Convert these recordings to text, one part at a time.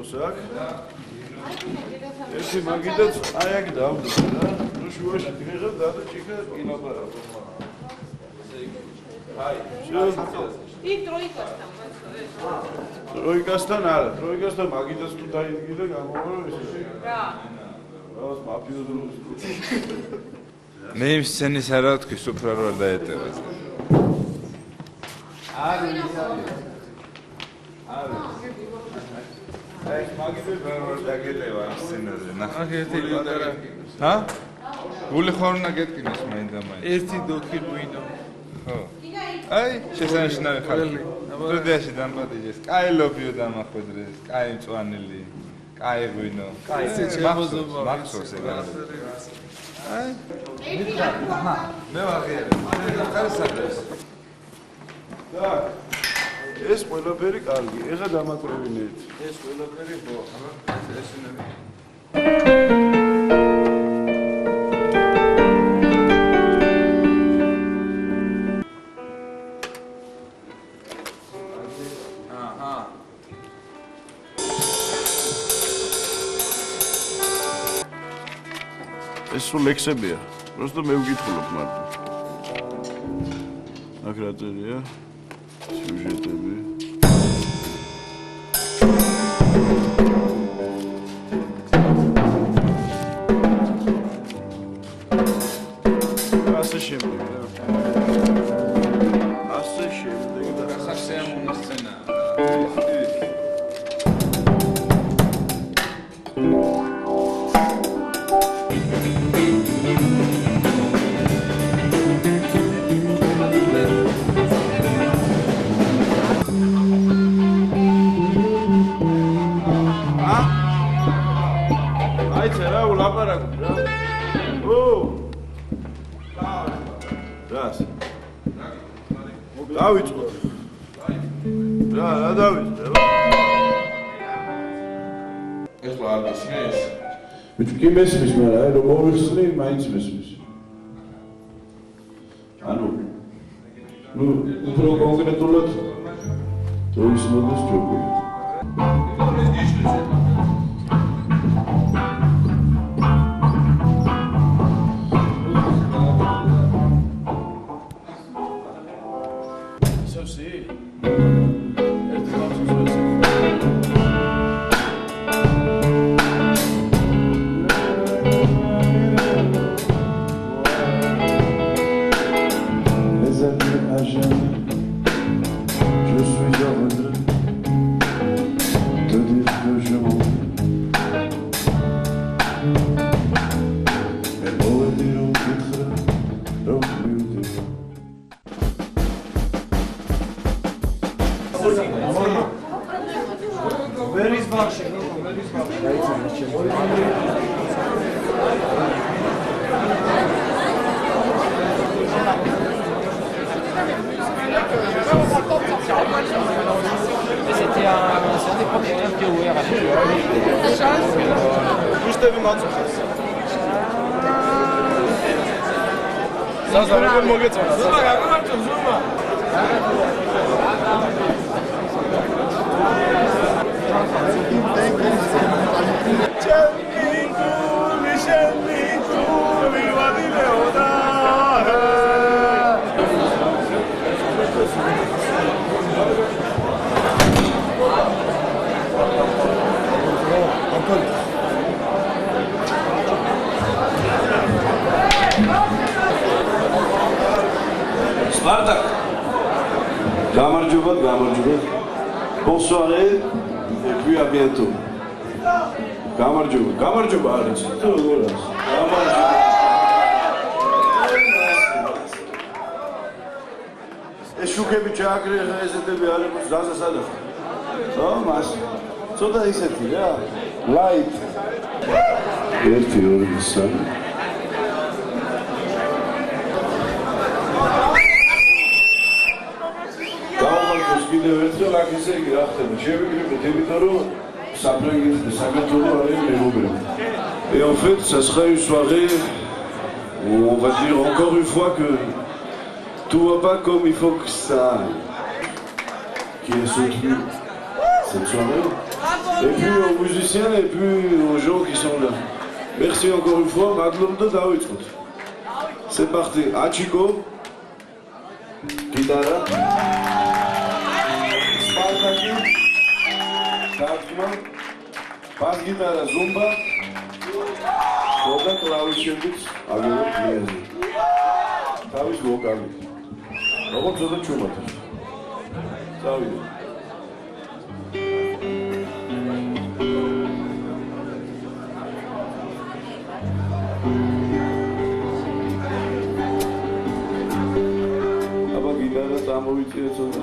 ვიწყოს აქ. ერთი მაგიდაც აი აქ დავდო რა. ნუ შუაში დღეღა დადა ჭიქა გილაპარაკო. აი, იქ დროიკასთან დროიკასთან არა, დროიკასთან მაგიდაც თუ დაიდგინე გამოვა ესე. რა? რას მაფიოზს. მე იმ სცენის არა ვთქვი, უფრო არ დაეტევა. აი, მაგიდებს ვერ დაგეტევა ამ სცენაზე. ნახეთ პატარა. ჰა? გული ხარ უნდა გეტკინოს მაინდა მაინდა. ერთი დოქი მოინო. ხო. აი, შესანიშნავი ხალხი. სტუდიაში დამპატიჟეს. კაი ლობიო დამახვედრეს, კაი მწვანელი, კაი ღვინო. კაი შემოზობა. მახსოვს ეგ არის. აი. აჰა, მე ვაღიარებ. ხარ სადაც. და ეს ყველაფერი კარგი, ეხა დამაკრევინეთ. ეს ყველაფერი ხო, აბა, ეს უნდა ეს სულ ლექსებია. просто მე ვკითხულობ მარტო. აქ რა წერია? სიუჟეტები. ასე შემდეგ რა. ასე შემდეგ და ხასია მონასცენა. რა ულაპარაკობ რა. რას? დავიწყო. რა დავიწყე? ეხლა არ გასმის. ვით კი მესმის, მაგრამ აი რომ მოვიხსნი, მაინც მესმის. ანუ ნუ უფრო კონკრეტულად თუ ის მოდის ჯობია. C'était un des premiers clubs qui a ouvert à Juste avec Matsuka. Ça va pas me gâter. Zuma. Spartak. Gamardjoubot. Bonne soirée et puis à bientôt. Gamardjoubot, allez. ეს შუქები ჩააგრე ესეთები არის ზაზასადა. ხო, მას. ცოტა ისეთი რა. Light. 1 2 3 კიდევ ერთხელ აქ ისე იგი რა ხდება შევიკრიბეთ იმიტომ რომ საფრანგეთის და საქართველოს არის მეგობრები. Et en fait, ça sera une soirée où on va dire encore une fois que tout va pas comme il faut que ça aille. Qui est soutenu cette soirée? Et puis aux musiciens et puis aux gens qui sont là. Merci encore une fois, Maglum de David. C'est parti. Achiko, guitare, Spartaki, Tatman, bass guitare, Zumba, Oda clavichevich, Agero, Niazi. Tavis vocal. Robot zoda chumata. Savi. Amovitire zoda.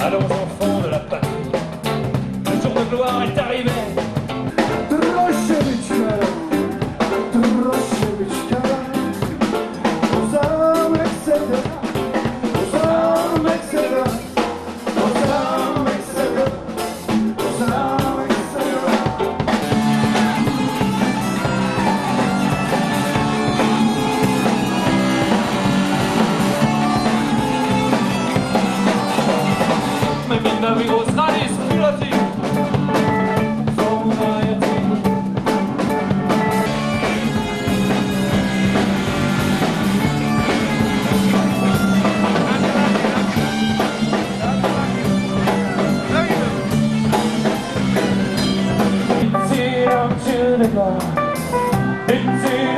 Allons enfants de la patrie, le jour de gloire est arrivé. It's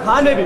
ფანები